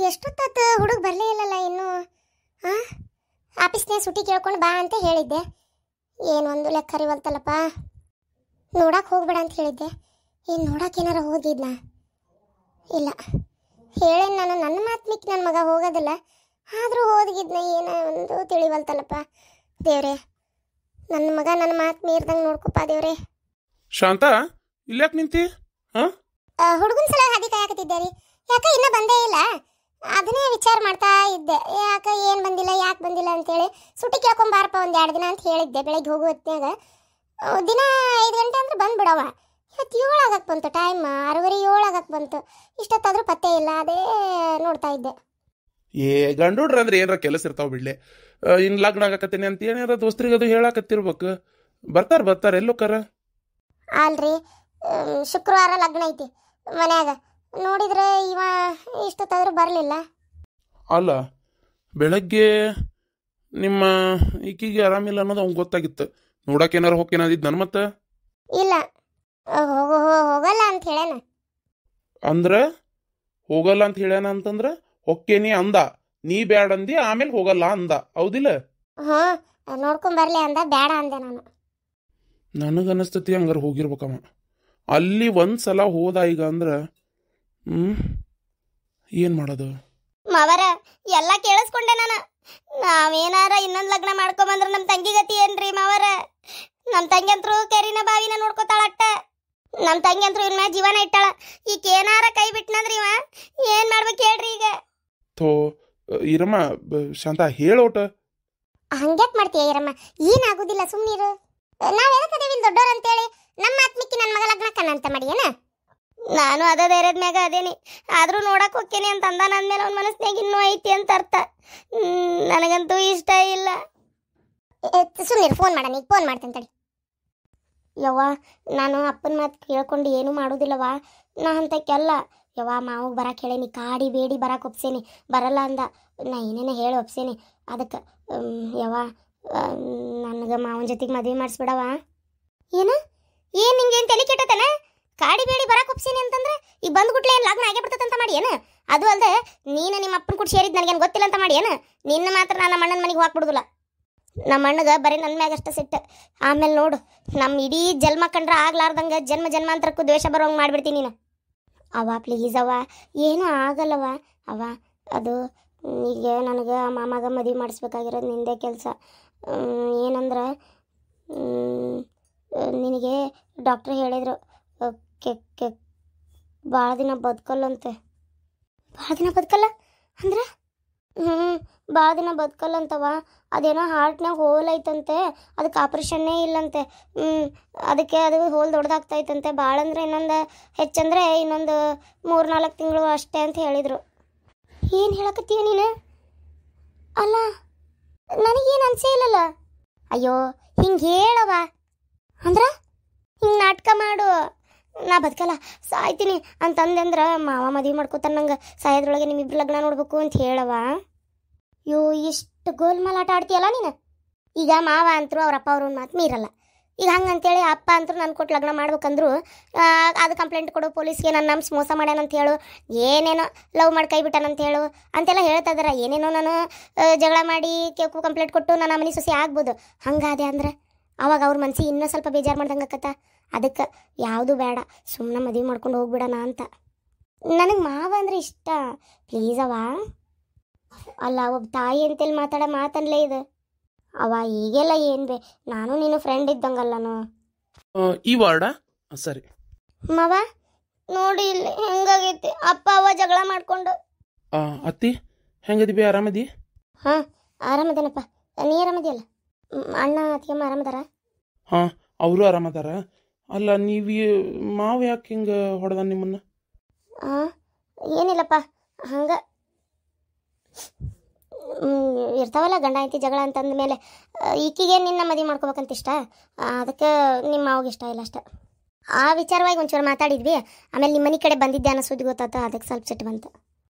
ಎಷ್ಟೊತ್ತಾತ ಹುಡುಗ ಬರಲೇ ಇಲ್ಲಲ್ಲ ಇನ್ನೂ. ಹಾಂ, ಆಫೀಸ್ನೇ ಸುಟಿ ಕೇಳ್ಕೊಂಡು ಬಾ ಅಂತ ಹೇಳಿದ್ದೆ. ಏನೊಂದು ಲೆಕ್ಕ ಅರಿವಲ್ತಲ್ಲಪ್ಪ. ನೋಡಕ್ಕೆ ಹೋಗ್ಬೇಡ ಅಂತ ಹೇಳಿದ್ದೆ. ಏನು ನೋಡಕ್ಕೆ ಏನಾರ ಹೋಗಿದ್ನಾ? ಇಲ್ಲ, ಹೇಳೇನು ನಾನು. ನನ್ನ ಮಾತು ಮಿಕ್ಕಿ ನನ್ನ ಮಗ ಹೋಗೋದಿಲ್ಲ. ಆದರೂ ಹೋಗಿದ್ನ ಏನೋ ಒಂದು ತಿಳಿವಲ್ತಲ್ಲಪ್ಪ. ದೇವ್ರೆ, ನನ್ನ ಮಗ ನನ್ನ ಮಾತು ಮೀರ್ದಂಗೆ ನೋಡ್ಕೊಪ್ಪ ದೇವ್ರೆ. ಶಾಂತ, ಇಲ್ಯಾಕೆ ನಿಂತಿ? ಹಾಂ, ಹುಡುಗನ ಸಲ ಹಾದಿ ಕಾಯಕತ್ತಿದ್ದೆ ರೀ. ಯಾಕೆ ಇನ್ನೂ ಬಂದೇ ಇಲ್ಲ? ಅದನ್ನೇ ವಿಚಾರ ಮಾಡ್ತಾ ಇದ್ದೆ. ಯಾಕೆ ಏನು ಬಂದಿಲ್ಲ, ಯಾಕೆ ಬಂದಿಲ್ಲ ಅಂತೇಳಿ. ಸುಟ್ಟಿ ಕೇಳ್ಕೊಂಬಾರಪ್ಪ ಒಂದು 2 ದಿನ ಅಂತ ಹೇಳಿದ್ದೆ. ಬೆಳಗ್ಗೆ ಹೋಗೋ ಹೊತ್ತಿನಾಗ ದಿನ 5 ಗಂಟೆ ಅಂದ್ರೆ ಬಂದ್ಬಿಡವ. ಇವತ್ತು 7 ಆಗಕ್ಕೆ ಬಂತು, ಟೈಮ್ 6:30 7 ಆಗಕ್ಕೆ ಬಂತು. ಇಷ್ಟೊತ್ತಾದರೂ ಪತ್ತೆ ಇಲ್ಲ. ಅದೇ ನೋಡ್ತಾ ಇದ್ದೆ. ಗಂಡು ಹುಡ್ರ ಅಂದ್ರೆ ಏನಾರ ಕೆಲಸ ಇರ್ತಾವ ಬಿಡ್ಲೆ. ಇನ್ನು ಲಗ್ನ ಆಗಕತ್ತೇನೆ ಅಂತ ಏನಾರ ದೋಸ್ತ್ರಿಗೆ ಅದು ಹೇಳಾಕತ್ತಿರ್ಬೇಕು. ಬರ್ತಾರೆ ಎಲ್ಲೋಕ್ಕಾರ. ಅಲ್ರಿ, ಶುಕ್ರವಾರ ಲಗ್ನ ಐತಿ ಮನ್ಯಾಗ. ನೋಡಿದ್ರೆ ಇವ ಇಷ್ಟೊತ್ತಾದರೂ ಬರಲಿಲ್ಲ. ಅಲ್ಲ, ಬೆಳಗ್ಗೆ ನಿಮ್ಮ ಈಕಿಗೆ ಆರಾಮಿಲ್ಲ ಅನ್ನೋದು ಅವ್ನು ಗೊತ್ತಾಗಿತ್ತು. ನೋಡಕ್ಕೆ ಏನಾರು ಹೋಗ್ಕೇನಾದಿದ್ದು ನನ್ನ ಮತ್ತೆ? ಇಲ್ಲ, ಹೋಗಲ್ಲ ಅಂತ ಹೇಳೇನ. ಅಂದ್ರೆ ಹೋಗಲ್ಲ ಅಂತ ಹೇಳ್ಯಾನ ಅಂತಂದ್ರೆ ಹೊಕ್ಕೇನಿ ಅಂದ. ನೀ ಬ್ಯಾಡ ಅಂದಿ, ಆಮೇಲೆ ಹೋಗಲ್ಲ ಅಂದ. ಹೌದಿಲ್ಲ? ಹ್ಞೂ, ನೋಡ್ಕೊಂಬರ್ಲಿ ಅಂದ. ಬೇಡ ಅಂದೆ ನಾನು. ನನಗನ್ನಿಸ್ತತಿ ಹಂಗಾರೆ ಹೋಗಿರ್ಬೇಕಮ್ಮ. ಅಲ್ಲಿ ಒಂದ್ಸಲ ಹೋದ ಈಗ ಅಂದ್ರೆ ಏನು ಮಾಡೋದು? ಮಾವರ ಎಲ್ಲ ಕೇಳಿಸ್ಕೊಂಡೆ ನಾನು. ನಾವೇನಾರ ಇನ್ನೊಂದು ಲಗ್ನ ಮಾಡ್ಕೊಂಬಂದ್ರೆ ನಮ್ಮ ತಂಗಿ ಗತಿ ಏನ್ರಿ ಮಾವರ? ನಮ್ಮ ತಂಗಿ ಅಂತರೂ ಕೆರಿನ ಬಾವಿನ ನೋಡ್ಕೋತಾಳಟ್ಟ. ನಮ್ಮ ತಂಗಿ ಅಂತರೂ ಇವ್ನ ಜೀವನ ಇಟ್ಟಾಳ. ಈಗ ಏನಾರ ಕೈ ಬಿಟ್ನಂದ್ರಿ ಇವ ಏನು ಮಾಡ್ಬೇಕು ಹೇಳ್ರಿ ಈಗ? ಥೋ ಇರಮ್ಮ, ಶಾಂತ ಹೇಳೋಟ. ಹಂಗ್ಯಾಕೆ ಮಾಡ್ತೀಯ ಇರಮ್ಮ? ಏನಾಗೋದಿಲ್ಲ, ಸುಮ್ಮನಿರು. ನಾವೆದಕ್ಕದೇವಿ ದೊಡ್ಡೋರು ಅಂತೇಳಿ ನಮ್ಮ ಆತ್ಮಿಕ್ಕಿ ನನ್ನ ಮಗ ಲಗ್ನ ಕಣ್ಣಂತ ಮಾಡಿ ಏನ? ನಾನು ಅದ ಧೈರ್ಯದ ಮ್ಯಾಗ ಅದೇನಿ. ಆದರೂ ನೋಡಕ್ಕೆ ಹೋಗ್ತೇನೆ ಅಂತ ಅಂದ. ನನ್ನ ಮೇಲೆ ಅವ್ನ ಮನಸ್ಸಿನಾಗ ಇನ್ನೂ ಐತಿ ಅಂತ ಅರ್ಥ. ನನಗಂತೂ ಇಷ್ಟ ಇಲ್ಲ. ಸುಮ್ಮನಿರು, ಫೋನ್ ಮಾಡ. ನೀನು ಫೋನ್ ಮಾಡ್ತೇನೆ ತಡಿ. ಯವ್ವ, ನಾನು ಅಪ್ಪನ ಮಾತು ಕೇಳ್ಕೊಂಡು ಏನೂ ಮಾಡೋದಿಲ್ಲವ. ನಾ ಅಂತಕ್ಕೆಲ್ಲ ಯವ್ವ ಮಾವಿಗೆ ಬರಕ್ಕೆ ಹೇಳೇನಿ. ಕಾಡಿ ಬೇಡಿ ಬರಕ್ಕೆ ಒಪ್ಸೇನಿ. ಬರಲ್ಲ ಅಂದ. ನಾ ಏನೇನೋ ಹೇಳಿ ಒಪ್ಸೇನಿ. ಅದಕ್ಕೆ ಯವ್ವ, ನನಗೆ ಮಾವನ ಜೊತೆಗೆ ಮದುವೆ ಮಾಡಿಸ್ಬಿಡವ. ಏನು ನಿಂಗೇನು ತಲೆ ಕೆಟ್ಟತನ? ಕಾಡಿ ಬೇಡಿ ಬರಕ್ಕೆ ಒಪ್ಸೇನಿ ಅಂತಂದ್ರೆ ಈಗ ಬಂದ್ಬಿಟ್ಲೆ ಏನು ಲಗ್ನ ಆಗೇ ಬಿಡ್ತದಂತ ಮಾಡಿ ಏನು? ಅದು ಅಲ್ಲದೆ ನೀನು ನಿಮ್ಮ ಅಪ್ಪನ ಕೂಡ ಸೇರಿದ್ದು ನನಗೇನು ಗೊತ್ತಿಲ್ಲ ಅಂತ ಮಾಡಿ ಏನು? ನಿನ್ನ ಮಾತ್ರ ನಾನು ನಮ್ಮ ಅಣ್ಣನ ಮನೆಗೆ ಹೋಗ್ಬಿಡುದಿಲ್ಲ. ನಮ್ಮ ಅಣ್ಣಗೆ ಬರೀ ನನ್ನ ಮ್ಯಾಗ ಅಷ್ಟ ಸಿಟ್ಟು. ಆಮೇಲೆ ನೋಡು, ನಮ್ಮ ಇಡೀ ಜನ್ಮ ಕಂಡ್ರೆ ಆಗ್ಲಾರ್ದಂಗೆ ಜನ್ಮಾಂತರಕ್ಕೂ ದ್ವೇಷ ಬರೋಂಗೆ ಮಾಡಿಬಿಡ್ತೀನಿ ನೀನು. ಅವ ಪ್ಲೀಸ್ ಅವ್ವ, ಏನೂ ಆಗಲ್ಲವ. ಅವ ಅದು ಈಗ ನನಗೆ ಮಾಮಾಗ ಮದುವೆ ಮಾಡಿಸ್ಬೇಕಾಗಿರೋದು ನಿಂದೇ ಕೆಲಸ. ಏನಂದ್ರೆ ನಿನಗೆ ಡಾಕ್ಟ್ರ್ ಹೇಳಿದರು ಭಾಳ ದಿನ ಬದುಕಲ್ಲಂತೆ. ಭಾಳ ದಿನ ಬದುಕಲ್ಲ ಅಂದ್ರೆ? ಭಾಳ ದಿನ ಬದುಕಲ್ಲಂತವ. ಅದೇನೋ ಹಾರ್ಟ್ನಾಗ ಹೋಲ್ ಐತಂತೆ. ಅದಕ್ಕೆ ಆಪ್ರೇಷನ್ನೇ ಇಲ್ಲಂತೆ. ಅದಕ್ಕೆ ಅದು ಹೋಲ್ ದೊಡ್ಡದಾಗ್ತೈತಂತೆ. ಭಾಳ ಅಂದರೆ ಇನ್ನೊಂದು ಹೆಚ್ಚಂದರೆ ಇನ್ನೊಂದು 3-4 ತಿಂಗಳು ಅಷ್ಟೇ ಅಂತ ಹೇಳಿದರು. ಏನು ಹೇಳಕತ್ತೀಯ ನೀನು? ಅಲ್ಲ, ನನಗೇನು ಅನ್ಸೇ ಇಲ್ಲಲ್ಲ. ಅಯ್ಯೋ, ಹಿಂಗೆ ಹೇಳವ. ಅಂದ್ರೆ ಹಿಂಗೆ ನಾಟಕ ಮಾಡು. ನಾ ಬದುಕಲ್ಲ, ಸಾಯ್ತೀನಿ ಅಂತಂದ್ರೆ ಮಾವ ಮದುವೆ ಮಾಡ್ಕೋತಾನೆ. ನಂಗೆ ಸಾಯೋದ್ರೊಳಗೆ ನಿಮ್ಮಿಬ್ರು ಲಗ್ನ ನೋಡ್ಬೇಕು ಅಂತ ಹೇಳವ. ಅಯ್ಯೋ, ಎಷ್ಟು ಗೋಲ್ಮಾಲ್ ಆಟ ಆಡ್ತೀಯಲ್ಲ ನೀನು. ಈಗ ಮಾವ ಅಂತರೂ ಅವ್ರಪ್ಪ ಅವ್ರ ಮಾತು ಮೀರಲ್ಲ. ಈಗ ಹಂಗಂತೇಳಿ ಅಪ್ಪ ಅಂತರೂ ನನ್ನ ಕೊಟ್ಟು ಲಗ್ನ ಮಾಡ್ಬೇಕಂದ್ರು ಅದು ಕಂಪ್ಲೇಂಟ್ ಕೊಡು ಪೊಲೀಸ್ಗೆ, ನನ್ನ ನಂಬಿಸಿ ಮೋಸ ಮಾಡ್ಯಾನಂತ ಹೇಳು, ಏನೇನೋ ಲವ್ ಮಾಡಿ ಕೈ ಬಿಟ್ಟಾನಂತ ಹೇಳು ಅಂತೆಲ್ಲ ಹೇಳ್ತಾ ಇದಾರೆ. ಏನೇನೋ ನಾನು ಜಗಳ ಮಾಡಿ ಕಂಪ್ಲೇಂಟ್ ಕೊಟ್ಟು ನನ್ನ ಮನೆ ಸೊಸೆ ಆಗ್ಬೋದು. ಹಂಗಾದೆ ಅಂದ್ರೆ ಅವಾಗ ಅವ್ರ ಮನಸ್ಸಿಗೆ ಇನ್ನೂ ಸ್ವಲ್ಪ ಬೇಜಾರು ಮಾಡ್ದಂಗೆ ಆಕತ್ತ. ಅದಕ್ಕೆ ಯಾವುದು ಬೇಡ, ಸುಮ್ಮನೆ ಮದುವೆ ಮಾಡ್ಕೊಂಡು ಹೋಗ್ಬಿಡೋಣ ಅಂತ. ನನಗೆ ಮಾವ ಅಂದರೆ ಇಷ್ಟ. ಪ್ಲೀಸ್ ಅವ. ಅಲ್ಲ, ಒಬ್ಬ ತಾಯಿ ಅಂತೇಳಿ ಮಾತಾಡೋ ಮಾತನ್ಲೇ ಇದು. ಅವ ಈಗೆಲ್ಲ ಏನು ಬೇ, ನಾನು ನೀನು ಫ್ರೆಂಡ್ ಇದ್ದಂಗಲ್ಲನು. ಈ ವಾರ್ಡ ಸರಿ ಮಾವ ನೋಡಿ ಇಲ್ಲಿ ಹೆಂಗಾಗೈತಿ. ಅಪ್ಪ ಅವ ಜಗಳ ಮಾಡ್ಕೊಂಡು. ಅತ್ತಿ ಹೆಂಗದಿ ಬಿ? ಆರಾಮದಿ? ಹಾಂ, ಆರಾಮದೇನಪ್ಪ. ನೀ ಆರಾಮದಿಯಲ್ಲ? ಅಣ್ಣ ಅತ್ತಿಗೆಮ್ಮ ಆರಾಮದಾರ? ಹಾಂ, ಅವರು ಆರಾಮದಾರ. ಅಲ್ಲ, ನೀವು ಮಾವು ಯಾಕೆ ಹಿಂಗೆ ಹೊಡೆದ ನಿಮ್ಮನ್ನ? ಏನಿಲ್ಲಪ್ಪ, ಹಂಗೆ ಇರ್ತಾವಲ್ಲ ಗಂಡ ಐತಿ ಜಗಳ ಅಂತಂದ ಮೇಲೆ. ಈಕಿಗೆ ನಿನ್ನ ಮದುವೆ ಮಾಡ್ಕೋಬೇಕಂತ ಇಷ್ಟ. ಅದಕ್ಕೆ ನಿಮ್ಮ ಮಾವಿಗೆ ಇಷ್ಟ ಇಲ್ಲ ಅಷ್ಟೆ. ಆ ವಿಚಾರವಾಗಿ ಒಂಚೂರು ಮಾತಾಡಿದ್ವಿ. ಆಮೇಲೆ ನಿಮ್ಮ ಮನೆ ಕಡೆ ಬಂದಿದ್ದೆ ಅನ್ನೋ ಸುದ್ದಿ ಗೊತ್ತಾತ. ಅದಕ್ಕೆ ಸ್ವಲ್ಪ ಸಿಟ್ಟು ಬಂತು.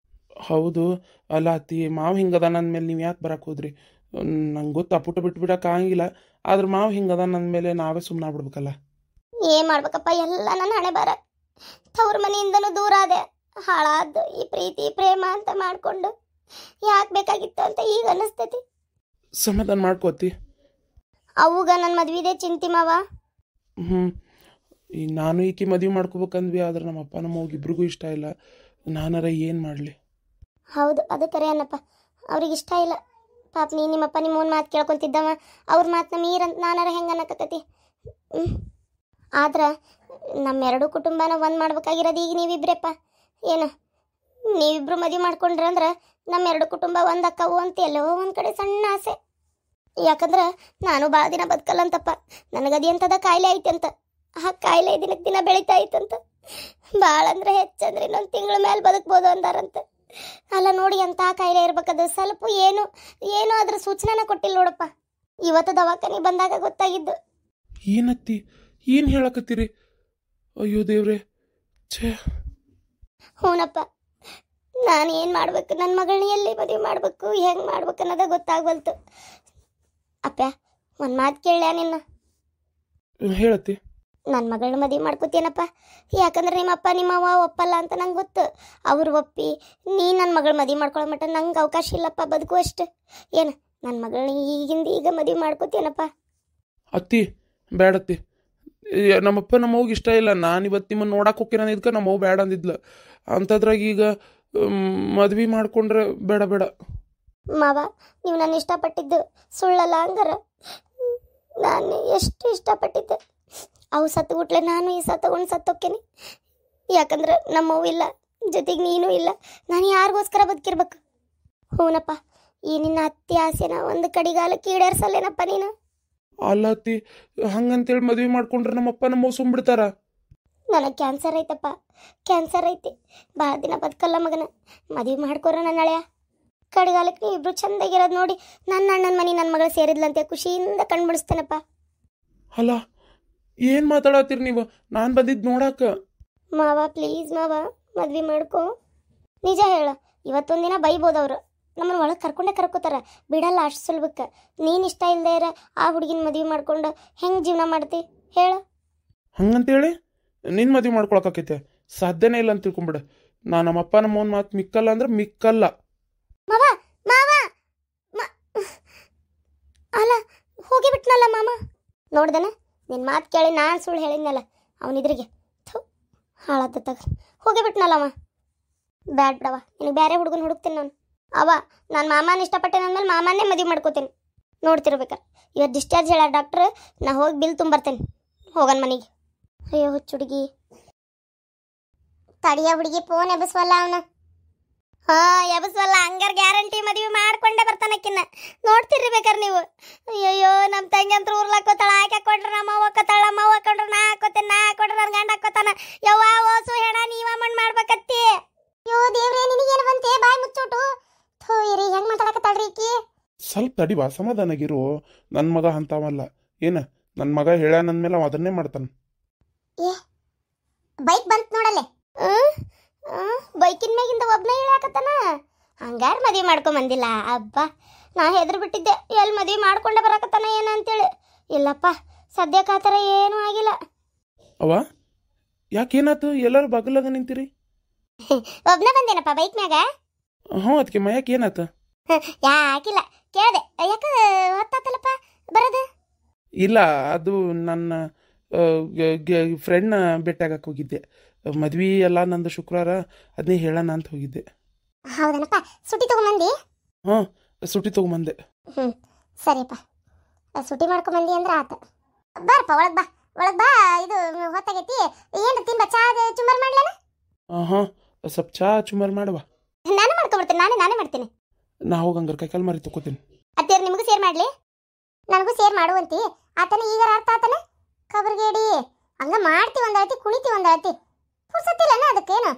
ಹೌದು. ಅಲ್ಲ ಅತ್ತಿ, ಮಾವು ಹಿಂಗದ ನನ್ನ ಮೇಲೆ ನೀವು ಯಾಕೆ ಬರಕ್ಕೆ ಹೋದ್ರಿ? ನಂಗೆ ಗೊತ್ತು, ಪುಟ್ಟ ಬಿಟ್ಟು ಬಿಡಕ್ಕೆ ಆಗಂಗಿಲ್ಲ. ಆದ್ರೆ ಮಾವು ಹಿಂಗದ ನನ್ನ ಮೇಲೆ ನಾವೇ ಸುಮ್ಮನೆ ಆಗ್ಬಿಡ್ಬೇಕಲ್ಲ. ಏನು ಮಾಡ್ಬೇಕಪ್ಪ, ಎಲ್ಲ ನನ್ನ ಹಣೆ ಬರ. ತವ್ರ ಮನೆಯಿಂದನೂ ದೂರ ಆದೆ. ಹಾಳಾದ್ದು ಈ ಪ್ರೀತಿ ಪ್ರೇಮ ಅಂತ ಮಾಡ್ಕೊಂಡು ಯಾಕೆ ಬೇಕಾಗಿತ್ತು ಅಂತ ಈಗ ಅನ್ನಿಸ್ತೈತಿ. ಸಮಾಧಾನ ಮಾಡ್ಕೋತಿ. ಅವಾಗ ನನ್ನ ಮದ್ವಿದೆ ಚಿಂತಿ ಮಾವ. ಈಗ ನಾನು ಈಕಿ ಮದುವೆ ಮಾಡ್ಕೋಬೇಕಂದ್ವಿ, ಆದ್ರೆ ನಮ್ಮ ಅಪ್ಪ ನಮ್ಮ ಅವ್ಗೆ ಇಬ್ರಿಗೂ ಇಷ್ಟ ಇಲ್ಲ. ನಾನಾರ ಏನು ಮಾಡಲಿ? ಹೌದು, ಅದು ಕರೆ ಅನ್ನಪ್ಪ. ಅವ್ರಿಗೆ ಇಷ್ಟ ಇಲ್ಲ ಪಾಪ. ನಿಮ್ಮಪ್ಪ ನಿಮ್ಮವನ್ ಮಾತು ಕೇಳ್ಕೊತಿದ್ದವ, ಅವ್ರ ಮಾತನ್ನ ಮೀರಂತ ನಾನಾರ ಹೆಂಗೆ ಅನ್ನಕತ್ತೈತಿ. ಆದ್ರೆ ನಮ್ಮೆರಡು ಕುಟುಂಬನ ಒಂದು ಮಾಡ್ಬೇಕಾಗಿರೋದು ಈಗ ನೀವಿಬ್ರಪ್ಪ. ಏನು ನೀವಿಬ್ರು ಮದುವೆ ಮಾಡ್ಕೊಂಡ್ರಂದ್ರೆ ನಮ್ಮೆರಡು ಕುಟುಂಬ ಒಂದು ಅಕ್ಕವು ಅಂತ ಎಲ್ಲೋ ಒಂದು ಕಡೆ ಸಣ್ಣ ಆಸೆ. ಯಾಕಂದ್ರೆ ನಾನು ಭಾಳ ದಿನ ಬದುಕಲ್ಲಂತಪ್ಪ. ನನಗದಿ ಅಂತದ ಕಾಯಿಲೆ ಐತೆ ಅಂತ. ಆ ಕಾಯಿಲೆ ದಿನಕ್ಕೆ ದಿನ ಬೆಳೀತಾ ಐತಂತ. ಭಾಳ ಅಂದ್ರೆ ಹೆಚ್ಚಂದ್ರೆ ಇನ್ನೊಂದು ತಿಂಗಳ ಮೇಲೆ ಬದುಕ್ಬೋದು ಅಂದಾರಂತ. ಅಲ್ಲ ನೋಡಿ, ಅಂತ ಕಾಯಿಲೆ ಇರ್ಬೇಕದು. ಸ್ವಲ್ಪ ಏನು ಅದ್ರ ಸೂಚನೆನ ಕೊಟ್ಟಿಲ್ಲ ನೋಡಪ್ಪ. ಇವತ್ತು ದವಾಖಾನೆ ಬಂದಾಗ ಗೊತ್ತಾಗಿದ್ದು. ಏನತ್ತಿ, ಏನು ಹೇಳಕತ್ತೀರಿ? ಅಯ್ಯೋ ದೇವ್ರೆ, ಛೇ. ಹೂನಪ್ಪ, ನಾನು ಏನು ಮಾಡ್ಬೇಕು, ನನ್ನ ಮಗಳನ್ನ ಎಲ್ಲಿ ಮದುವೆ ಮಾಡ್ಬೇಕು, ಹೆಂಗೆ ಮಾಡ್ಬೇಕು ಅನ್ನೋದ ಗೊತ್ತಾಗ್ಬಲ್ತು. ಅಪ್ಪ, ಒಂದು ಮಾತು ಕೇಳ್ಯಾ ನಿನ್ನ? ಹೇಳತ್ತಿ. ನನ್ನ ಮಗಳನ್ನ ಮದುವೆ ಮಾಡ್ಕೋತೀನಪ್ಪ. ಯಾಕಂದ್ರೆ ನಿಮ್ಮಪ್ಪ ನಿಮ್ಮವ್ವ ಒಪ್ಪಲ್ಲ ಅಂತ ನಂಗೆ ಗೊತ್ತು. ಅವ್ರು ಒಪ್ಪಿ ನೀ ನನ್ನ ಮಗಳ ಮದುವೆ ಮಾಡ್ಕೊಳ್ಳೋ ಮಟ್ಟ ನಂಗೆ ಅವಕಾಶ ಇಲ್ಲಪ್ಪ ಬದುಕುವಷ್ಟು. ಏನು ನನ್ನ ಮಗಳನ್ನ ಈಗಿಂದ ಈಗ ಮದುವೆ ಮಾಡ್ಕೋತೀನಪ್ಪ. ಅತ್ತಿ ಬೇಡತ್ತಿ. ನಮ್ಮಪ್ಪ ನಮ್ಮವ್ಗೆ ಇಷ್ಟ ಇಲ್ಲ. ನಾನು ಇವತ್ತು ನಿಮ್ಮನ್ನು ನೋಡಕ್ಕೆ ಹೋಗ್ತೀನಿ ಅಂದಿದ್ಕೆ ನಮ್ಮವ್ವ ಬೇಡ ಅಂದಿದ್ಲ. ಅಂಥದ್ರಾಗ ಈಗ ಮದ್ವೆ ಮಾಡ್ಕೊಂಡ್ರೆ ಬೇಡ ಬೇಡ. ಮಾವ, ನೀವು ನನ್ನ ಇಷ್ಟಪಟ್ಟಿದ್ದು ಸುಳ್ಳಲ್ಲ. ಹಂಗಾರ ನಾನು ಎಷ್ಟು ಇಷ್ಟಪಟ್ಟಿದ್ದೆ. ಅವು ಸತ್ತುಬಿಟ್ಲೆ ನಾನು ಈ ಸತ್ತಗೊಂಡು ಸತ್ತೋಕ್ಕೇನೆ. ಯಾಕಂದ್ರೆ ನಮ್ಮವು ಇಲ್ಲ, ಜೊತೆಗೆ ನೀನು ಇಲ್ಲ. ನಾನು ಯಾರಿಗೋಸ್ಕರ ಬದುಕಿರ್ಬೇಕು? ಹೂನಪ್ಪ, ಈ ನಿನ್ನ ಅತ್ತಿ ಆಸೆನ ಒಂದು ಕಡಿಗಾಲಕ್ಕೆ ಈಡೇರ್ಸಲ್ಲೇನಪ್ಪ ನೀನು? ಅಲ್ಲ ಅತ್ತಿ, ಹಂಗಂತೇಳಿ ಮದ್ವೆ ಮಾಡ್ಕೊಂಡ್ರೆ ನಮ್ಮಪ್ಪ ನಮ್ಮವ್ವ ಸುಮ್ಬಿಡ್ತಾರ. ನನಗೆ ಕ್ಯಾನ್ಸರ್ ಐತಪ್ಪ, ಕ್ಯಾನ್ಸರ್ ಐತಿ. ಭಾಳ ದಿನ ಬದುಕಲ್ಲ ಮಗನ. ಮದುವೆ ಮಾಡ್ಕೊರ ನನ್ನ ಹಳೆಯ. ಕಡಿಗಾಲಕ್ಕೆ ನೀವು ಇಬ್ರು ಚಂದಾಗಿರೋದು ನೋಡಿ ನನ್ನ ಅಣ್ಣನ ಮನೆ ನನ್ನ ಮಗಳು ಸೇರಿದ್ಲಂತೆ ಖುಷಿಯಿಂದ ಕಣ್ಬಿಡಿಸ್ತೇನಪ್ಪ. ಅಲ್ಲ, ಏನು ಮಾತಾಡತ್ತೀರಿ ನೀವು? ನಾನು ಬಂದಿದ್ದು ನೋಡಾಕ. ಮಾವ ಪ್ಲೀಸ್ ಮಾವ, ಮದ್ವೆ ಮಾಡ್ಕೊ. ನಿಜ ಹೇಳ, ಇವತ್ತೊಂದಿನ ಬೈಬೋದವ್ರು. ನಮ್ಮನ್ನು ಒಳಗೆ ಕರ್ಕೋತಾರ, ಬಿಡಲ್ಲ ಅಷ್ಟು ಸುಲಭಕ್ಕೆ. ನೀನು ಇಷ್ಟ ಇಲ್ಲದೆ ಇರ ಆ ಹುಡುಗಿನ ಮದುವೆ ಮಾಡ್ಕೊಂಡು ಹೆಂಗೆ ಜೀವನ ಮಾಡ್ತಿ ಹೇಳ? ಹಂಗಂತೇಳಿ ನಿನ್ನ ಮದುವೆ ಮಾಡ್ಕೊಳಕೈತೆ? ಸಾಧ್ಯನೇ ಇಲ್ಲ ಅಂತ ತಿಳ್ಕೊಂಬಿಡ. ನಮ್ಮಪ್ಪ ನಮ್ಮವನ್ ಮಾತು ಮಿಕ್ಕಲ್ಲ ಅಂದ್ರೆ ಮಿಕ್ಕಲ್ಲ. ಮಾವ ಮಾವ ಅಲ್ಲ, ಹೋಗಿಬಿಟ್ನಲ್ಲ ಮಾಮ. ನೋಡ್ದನ, ನಿನ್ನ ಮಾತು ಕೇಳಿ ನಾನು ಸುಳ್ಳು ಹೇಳಿದ್ನಲ್ಲ ಅವನಿದ್ರಿಗೆ. ಹಾಳಾದ ತಗ ಹೋಗಿಬಿಟ್ನಲ್ಲವ. ಬ್ಯಾಡ್ ಬಿಡವ, ನಿನಗೆ ಬೇರೆ ಹುಡುಗನ ಹುಡುಕ್ತೀನಿ ನಾನು. ಅವ ನಾನು ಮಾಮನ ಇಷ್ಟಪಟ್ಟೆ ಅಂದಮೇಲೆ ಮಾಮನ್ನೇ ಮದುವೆ ಮಾಡ್ಕೋತೀನಿ. ನೋಡ್ತಿರ್ಬೇಕಾರೆ ಇವತ್ತು ಡಿಸ್ಚಾರ್ಜ್ ಹೇಳ ಡಾಕ್ಟ್ರ್. ನಾ ಹೋಗಿ ಬಿಲ್ ತುಂಬರ್ತೇನೆ, ಹೋಗನ್ ಮನೆಗೆ. ಅಯ್ಯೋ ಹುಡುಗಿ, ತಡಿಯ ಹುಡುಗಿ ಫೋನ್ ಎಬಸ್ವಲ್ಲ ಅವನ. ಎಬಸ್ವಲ್ಲ, ಹಂಗಾರ ಗ್ಯಾರಂಟಿ ಮದುವೆ ಮಾಡ್ಕೊಂಡೇ ಬರ್ತಾನಕ್ಕಿನ್ನ. ನೋಡ್ತಿರ್ಬೇಕಾರೆ ನೀವು. ಅಯ್ಯಯ್ಯೋ, ನಮ್ಮ ತಂಗಿ ಅಂತ ಊರ್ಲಾಕೋತಾಳ. ಆಕೆ ಹಾಕೊಂಡ್ರೆ ನಮ್ಮ ಅವ್ವ ಹಾಕೋತಾಳ, ನಮ್ಮ ಅವ್ವ ಹಾಕೊಂಡ್ರೆ ನಾ ಹಾಕೋತೇನೆ, ನಾ ಹಾಕೊಂಡ್ರೆ ನನ್ನ ಗಂಡ ಹಾಕೋತಾನ. ಯವ್ವ ಓಸು ಹೆಣ ನೀವ ಮಣ್ಣು ಮಾಡ್ಬೇಕತ್ತಿ. ಅಯ್ಯೋ ದೇವ್ರೆ, ನಿನಗೇನು ಬಂತೆ? ಬಾಯಿ ಮುಚ್ಚೋಟು. ಥೂ ಇರಿ, ಹೆಂಗೆ ಮಾತಾಡಕತ್ತಾಳ್ರಿ ಈಕಿ? ಸ್ವಲ್ಪ ತಡಿವಾ, ಸಮಾಧಾನಾಗಿರು. ನನ್ನ ಮಗ ಅಂತಾವಲ್ಲ. ಏನ ನನ್ನ ಮಗ ಹೇಳ ನನ್ನ ಮೇಲೆ ಅವ ಅದನ್ನೇ ಮಾಡ್ತಾನೆ. ಏ ಬೈಕ್ ಬಂತು ನೋಡಲ್ಲೇ. ಬೈಕಿನ ಮ್ಯಾಗಿಂದ ಒಬ್ಬನೇ ಹೇಳಾಕತ್ತಾನ. ಹಂಗಾರ ಮದುವೆ ಮಾಡ್ಕೊಂಬಂದಿಲ್ಲ. ಅಬ್ಬಾ, ನಾ ಹೆದ್ರು ಬಿಟ್ಟಿದ್ದೆ ಎಲ್ಲಿ ಮದುವೆ ಮಾಡ್ಕೊಂಡೆ ಬರಾಕತ್ತಾನ ಏನ ಅಂತೇಳಿ. ಇಲ್ಲಪ್ಪ, ಸದ್ಯಕ್ಕೆ ಆ ಥರ ಏನೂ ಆಗಿಲ್ಲ. ಅವ ಯಾಕೇನಾತು? ಎಲ್ಲರೂ ಬಗಲಾಗ ನಿಂತೀರಿ? ಒಬ್ಬನೇ ಬಂದೇನಪ್ಪ ಬೈಕ್ ಮ್ಯಾಗ. ಹ್ಞೂ, ಅದಕ್ಕೆ ಮಯಕ್ಕೆ ಏನಾತ? ಯಾಕಿಲ್ಲ, ಕೇಳಿದೆ. ಯಾಕೆ ಹೊತ್ತಾತಲ್ಲಪ್ಪ ಬರೋದು? ಇಲ್ಲ, ಅದು ನನ್ನ ಫ್ರೆಂಡ್ನ ಭೇಟಿಯಾಗಕ್ಕೆ ಹೋಗಿದ್ದೆ. ಮದ್ವೆ ಎಲ್ಲ ನಂದು ಶುಕ್ರವಾರ, ಅದನ್ನೇ ಹೇಳೋಣ ಅಂತ ಹೋಗಿದ್ದೆ. ಹೌದನಪ್ಪ, ಸುಟ್ಟಿ ತಗೊಂಬಂದಿ? ಹಾಂ, ಸುಟ್ಟಿ ತೊಗೊಂಬಂದೆ. ಸರಿಯಪ್ಪ, ಸುಟ್ಟಿ ಮಾಡ್ಕೊಂಬಂದಿ ಅಂದ್ರೆ ಆತ. ಬಾರಪ್ಪ ಒಳಗೆ ಬಾ, ಒಳಗೆ ಬಾ. ಇದು ಹೊತ್ತಾಗೈತಿ, ಏನು ತಿನ್ಬ? ಚಾ ಚುಮ್ಮರ್ ಮಾಡ್ಲೇನ? ಹಾಂ, ಸ್ವಲ್ಪ ಚಾ ಚುಮ್ಮರ್ ಮಾಡುವ. ನಾನು ಮಾಡ್ಕೊಂಬರ್ತೀನಿ. ನಾನೇ ಮಾಡ್ತೀನಿ. ನಾ ಹೋಗಿ ಹಂಗಾರೆ ಕೈಕಾಲು ಮಾರಿ ತಗೋತೀನಿ. ಅತ್ತೇರು ನಿಮಗೂ ಸೇರ್ ಮಾಡಲಿ, ನನಗೂ ಸೇರ್ ಮಾಡುವಂತಿ. ಆತನ ಈಗ ಅರ್ಥ ಆತನ ಕಬರ್ಗೇಡಿ. ಹಂಗ ಮಾಡ್ತಿ ಒಂದಳತಿ, ಕುಣಿತಿ ಒಂದಳತಿ. ಪುರ್ಸತ್ತಿಲ್ಲನ ಅದಕ್ಕೇನು?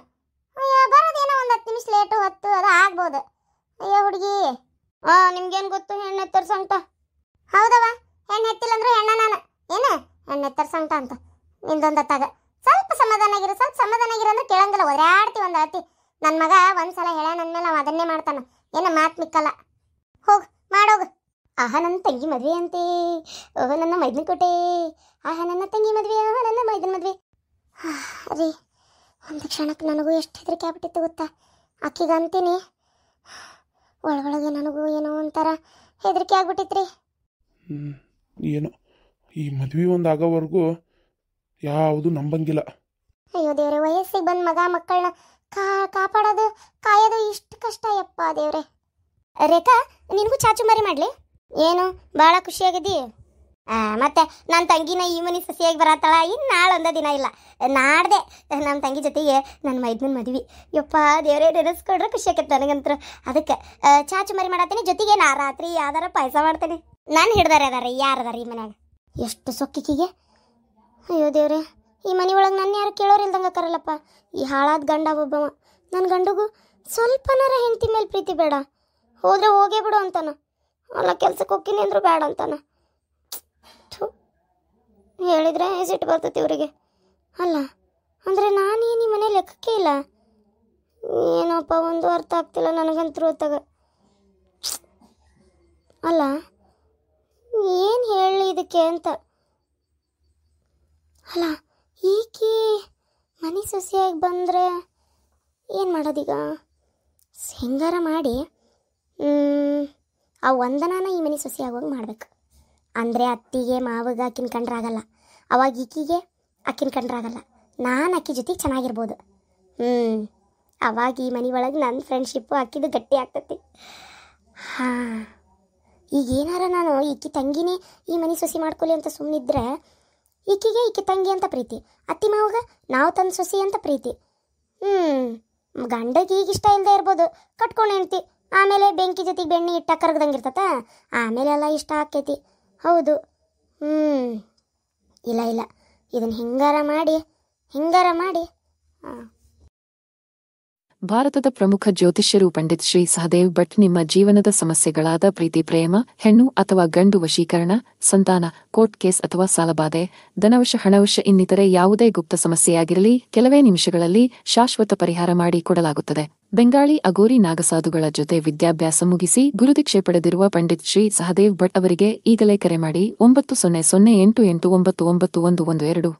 ಅಯ್ಯೋ, ಬರೋದೇನೋ ಒಂದು 10 ನಿಮಿಷ ಲೇಟು 10 ಅದು ಆಗ್ಬೋದು. ಅಯ್ಯೋ ಹುಡುಗಿ, ನಿಮ್ಗೇನು ಗೊತ್ತು ಹೆಣ್ಣು ಎತ್ತರ ಸಂಕಟ? ಹೌದವ, ಹೆಣ್ಣು ಎತ್ತಿಲ್ಲ ಅಂದ್ರೆ ಹೆಣ್ಣ ನಾನು. ಏನು ಹೆಣ್ಣು ಎತ್ತರ ಸಂಕಟ ಅಂತ ನಿಂದೊಂದತ್ತಾಗ. ಸ್ವಲ್ಪ ಸಮಾಧಾನಾಗಿರು, ಸ್ವಲ್ಪ ಸಮಾಧಾನಾಗಿರು ಅಂದ್ರೆ ಕೇಳಂಗಿಲ್ಲ, ಒದರಾಡ್ತಿ ಒಂದಳತಿ. ನನ್ನ ಮಗ ಒಂದ್ಸಲ ಹೇಳ ನನ್ನ ಮೇಲೆ ಅವ ಅದನ್ನೇ ಮಾಡ್ತಾನ. ಏನೋ ಮಾತು ಮಿಕ್ಕಲ್ಲ. ಹೋಗು ಮಾಡೋಗು. ಆಹಾ ನನ್ನ ತಂಗಿ ಮದುವೆ ಅಂತೆ, ಓಹೋ ನನ್ನ ಮೈದನ ಕೋಟೆ. ಆಹಾ ನನ್ನ ತಂಗಿ ಮದುವೆ, ಆಹಾ ನನ್ನ ಮೈದನ ಮದುವೆ. ರೀ ಒಂದು ಕ್ಷಣಕ್ಕೆ ನನಗೂ ಎಷ್ಟು ಹೆದರಿಕೆ ಆಗ್ಬಿಟ್ಟಿತ್ತು ಗೊತ್ತಾ. ಆಕಿಗೆ ಅಂತೀನಿ, ಒಳಗೊಳಗೆ ನನಗೂ ಏನೋ ಒಂಥರ ಹೆದರಿಕೆ ಆಗ್ಬಿಟ್ಟಿತ್ರಿ. ಏನೋ ಈ ಮದ್ವೆ ಒಂದು ಆಗೋವರೆಗೂ ಯಾವುದು ನಂಬಂಗಿಲ್ಲ. ಅಯ್ಯೋ ದೇವ್ರೆ, ವಯಸ್ಸಿಗೆ ಬಂದ ಮಕ್ಕಳನ್ನ ಕಾಪಾಡೋದು ಕಾಯೋದು ಇಷ್ಟು ಕಷ್ಟ ಯಪ್ಪ ದೇವ್ರೆ. ರೇಖಾ, ನಿನಗೂ ಚಾಚುಮಾರಿ ಮಾಡಲಿ? ಏನು ಭಾಳ ಖುಷಿಯಾಗಿದ್ದಿ? ಮತ್ತೆ ನನ್ನ ತಂಗಿನ ಈ ಮನೆ ಸಸಿಯಾಗಿ ಬರತ್ತಾಳ. ಇನ್ನು ನಾಳೆ ಒಂದೇ ದಿನ ಇಲ್ಲ, ನಾಡ್ದೆ ನಮ್ಮ ತಂಗಿ ಜೊತೆಗೆ ನನ್ನ ಮೈದ್ಮನ್ ಮದ್ವಿ. ಯಪ್ಪ ದೇವ್ರೇ, ನೆನೆಸ್ಕೊಂಡ್ರೆ ಖುಷಿ ಆಕೈತೆ ನನಗಂತೂ. ಅದಕ್ಕೆ ಚಾಚುಮಾರಿ ಮಾಡತ್ತೀನಿ, ಜೊತೆಗೆ ನಾ ರಾತ್ರಿ ಯಾವ್ದಾರ ಪಾಯಸ ಮಾಡ್ತೇನೆ. ನಾನು ಹಿಡ್ದಾರೆ ಅದಾರ, ಯಾರದಾರ ಈ ಮನ್ಯಾಗ? ಎಷ್ಟು ಸೊಕ್ಕಿಕಿಗೆ. ಅಯ್ಯೋ ದೇವ್ರೆ, ಈ ಮನೆ ಒಳಗೆ ನನ್ನ ಯಾರು ಕೇಳೋರಿಲ್ದಂಗೆ ಕರಲ್ಲಪ್ಪ. ಈ ಹಾಳಾದ ಗಂಡ ಒಬ್ಬವ. ನನ್ನ ಗಂಡಗೂ ಸ್ವಲ್ಪನಾರ ಹೆಂಡತಿ ಮೇಲೆ ಪ್ರೀತಿ ಬೇಡ, ಹೋದ್ರೆ ಹೋಗೇ ಬಿಡು ಅಂತಾನ. ಅಲ್ಲ, ಕೆಲ್ಸಕ್ಕೆ ಹೋಗ್ತೀನಿ ಅಂದ್ರು ಬೇಡ ಅಂತಾನ. ಹೇಳಿದ್ರೆ ಸಿಟ್ಟು ಬರ್ತೈತಿ ಇವರಿಗೆ. ಅಲ್ಲ ಅಂದರೆ ನಾನೇನು ಈ ಮನೆ ಲೆಕ್ಕಕ್ಕೆ ಇಲ್ಲ. ಏನಪ್ಪ ಒಂದು ಅರ್ಥ ಆಗ್ತಿಲ್ಲ ನನಗಂತೂ ಹೊತ್ತಾಗ. ಅಲ್ಲ, ಏನು ಹೇಳಿ ಇದಕ್ಕೆ ಅಂತ. ಅಲ್ಲ, ಈಕಿ ಮನೆ ಸೊಸೆಯಾಗಿ ಬಂದರೆ ಏನು ಮಾಡೋದೀಗ? ಹೆಂಗಾರ ಮಾಡಿ ಆ ವಂದನಾನ ಈ ಮನೆ ಸೊಸೆ ಆಗೋಂಗೆ ಮಾಡ್ಬೇಕು. ಅಂದರೆ ಅತ್ತಿಗೆ ಮಾವಗೆ ಆಕಿನ ಕಂಡ್ರಾಗಲ್ಲ, ಅವಾಗ ಈಕಿಗೆ ಆಕಿನ ಕಂಡ್ರಾಗಲ್ಲ. ನಾನು ಅಕ್ಕಿ ಜೊತೆಗೆ ಚೆನ್ನಾಗಿರ್ಬೋದು. ಅವಾಗ ಈ ಮನೆ ಒಳಗೆ ನನ್ನ ಫ್ರೆಂಡ್ಶಿಪ್ಪು ಅಕ್ಕಿದು ಗಟ್ಟಿ ಆಗ್ತೈತಿ. ಹಾಂ, ಈಗೇನಾರ ನಾನು ಈಕಿ ತಂಗಿನೇ ಈ ಮನೆ ಸೊಸೆ ಮಾಡ್ಕೊಳ್ಳಿ ಅಂತ ಸುಮ್ಮನಿದ್ರೆ, ಈಕಿಗೆ ಈಕಿ ತಂಗಿ ಅಂತ ಪ್ರೀತಿ, ಅತ್ತಿ ಮಾವಗ ನಾವು ತನ್ನ ಸೊಸೆ ಅಂತ ಪ್ರೀತಿ. ಗಂಡಗೆ ಈಗ ಇಷ್ಟ ಇಲ್ಲದೆ ಇರ್ಬೋದು, ಕಟ್ಕೊಂಡು ಹೆಣ್ತಿ, ಆಮೇಲೆ ಬೆಂಕಿ ಜೊತೆಗೆ ಬೆಣ್ಣೆ ಇಟ್ಟ ಕರಗ್ದಂಗೆ ಇರ್ತತ, ಆಮೇಲೆ ಎಲ್ಲ ಇಷ್ಟ ಆಕೈತಿ. ಹೌದು. ಇಲ್ಲ ಇಲ್ಲ, ಇದನ್ನು ಹಿಂಗಾರ ಮಾಡಿ ಭಾರತದ ಪ್ರಮುಖ ಜ್ಯೋತಿಷ್ಯರು ಪಂಡಿತ್ ಶ್ರೀ ಸಹದೇವ್ ಭಟ್ ನಿಮ್ಮ ಜೀವನದ ಸಮಸ್ಯೆಗಳಾದ ಪ್ರೀತಿ, ಪ್ರೇಮ, ಹೆಣ್ಣು ಅಥವಾ ಗಂಡು ವಶೀಕರಣ, ಸಂತಾನ, ಕೋರ್ಟ್ ಕೇಸ್ ಅಥವಾ ಸಾಲಬಾಧೆ, ಧನವಶ, ಹಣವಶ ಇನ್ನಿತರೆ ಯಾವುದೇ ಗುಪ್ತ ಸಮಸ್ಯೆಯಾಗಿರಲಿ ಕೆಲವೇ ನಿಮಿಷಗಳಲ್ಲಿ ಶಾಶ್ವತ ಪರಿಹಾರ ಮಾಡಿ ಕೊಡಲಾಗುತ್ತದೆ. ಬೆಂಗಾಳಿ ಅಗೋರಿ ನಾಗಸಾಧುಗಳ ಜೊತೆ ವಿದ್ಯಾಭ್ಯಾಸ ಮುಗಿಸಿ ಗುರುದೀಕ್ಷೆ ಪಡೆದಿರುವ ಪಂಡಿತ್ ಶ್ರೀ ಸಹದೇವ್ ಭಟ್ ಅವರಿಗೆ ಈಗಲೇ ಕರೆ ಮಾಡಿ 9008899112